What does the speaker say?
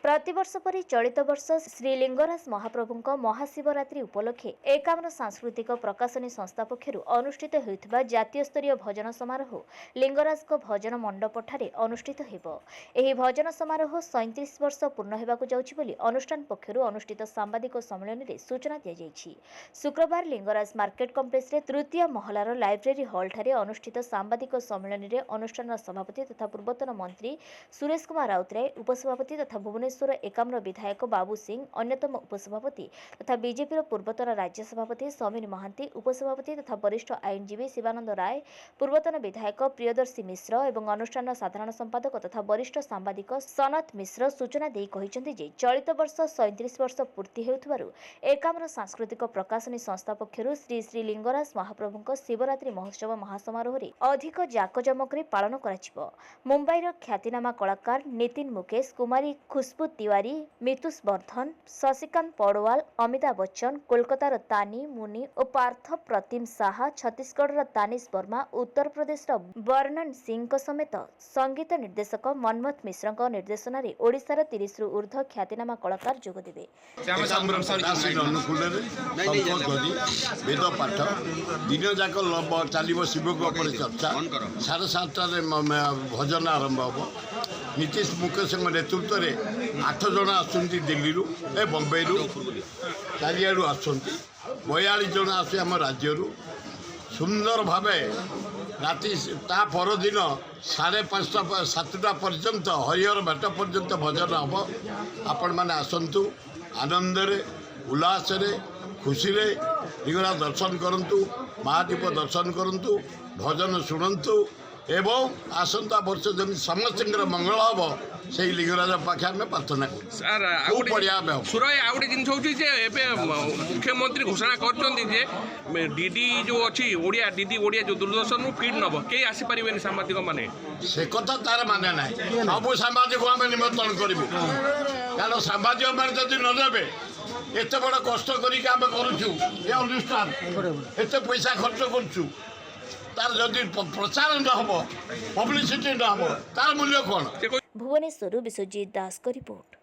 प्रतिवर्ष परि चलित वर्ष श्री लिंगराज महाप्रभुଙ୍କ महाशिवरात्रि उपलक्षे 51 सांस्कृतिक प्रकाशनी संस्था पक्षरु अनुष्ठित हेउथिबा जातीय स्तरीय भजन समारोह लिंगराजको भजन मण्डपଠାରେ अनुष्ठित हेबो। एही भजन समारोह 37 वर्ष पूर्ण हेबाकु जाउछि बोली अनुष्ठान पक्षरु अनुष्ठित सांबादिक सम्मेलन रे सूचना दिया जाइछि। शुक्रवार लिंगराज मार्केट कॉम्प्लेक्स रे तृतीय महलार लाइब्रेरी हॉल ठारे अनुष्ठित सांबादिक सम्मेलन रे अनुष्ठान सभापति तथा पूर्वतन मंत्री सुरेश कुमार राउतराय, उपसभापति तथा भुवनेश्वर एकाम्र विधायक बाबू सिंह, अन्यतम उपसभापति तथा बीजेपी पूर्वतन राज्य सभापति समीर महांती, उपसभापति तथा वरिष्ठ आईनजीवी शिवानंद राय, पूर्वतन विधायक प्रियदर्शी मिश्र एवं अनुष्ठान साधारण संपादक तथा वरिष्ठ सांबादिक सनत मिश्र सूचना देई कहिसेंति जे चलित वर्ष 37 वर्ष पूर्ति हेउथबारु एकाम्र सांस्कृतिक प्रकाशनी संस्था पक्षरु श्री श्री लिंगराज महाप्रभुଙ୍କ शिवरात्रि महोत्सव महासमारोह रे अधिक जाकजमकरे पालन कराजिबो। मुंबईर ख्यातिनामा कलाकार नितिन मुकेश, कुमारी खुशबू तिवारी, मितुष वर्धन, शशिकांत पौडवाल, अमिताभ बच्चन, कोलकातार तानी मुनि और पार्थ प्रतिम साहा, छत्तीसगढ़ तानिश वर्मा, उत्तर प्रदेश वर्णन सिंह समेत संगीत निर्देशक मनमथ मिश्र निर्देशन में ओडिशार 30 रु ऊर्ध्व ख्यातिनामा कलाकार जोगदेवे। वेद पाठ दिन जाक चलो शिव चर्चा 7:30 भजन आरंभ हम। नीतीश मुकेश नेतृत्व में 8 जन आसुँच दिल्ली बम्बई चारिड़ू आसुँच 42 जन आसु आम राज्य सुंदर भाव राति ता परदिन 5:30 7टा पर्यंत हरिहर भेट पर्यंत भजन हम। आपण मैंने आसतु आनंद उल्लास खुशी लिंगराज दर्शन करंतु, महादीप दर्शन करंतु, भजन शुणु एवं आसंता वर्ष जमी समस्त मंगल हम से लिंगराज पाखे आम प्रार्थना कर। सुरय आउ गोटे जिन मुख्यमंत्री घोषणा कर डीडी जो अच्छी ओडिया डीडी ओडिया जो दूरदर्शन फीड नब कई आसीपर सांबादिक मैंने से कथा तार माने ना सब सांबादिक आम निमंत्रण करूँ कारण सांबादिक मैंने जब नदेवे एत बड़ कष्ट करनुष्ठान एत पैसा खर्च करुँ तार जदि प्रचार न हम पब्लिसिटी न हम तार मूल्य कौन। भुवनेश्वर विश्वजीत दास का रिपोर्ट।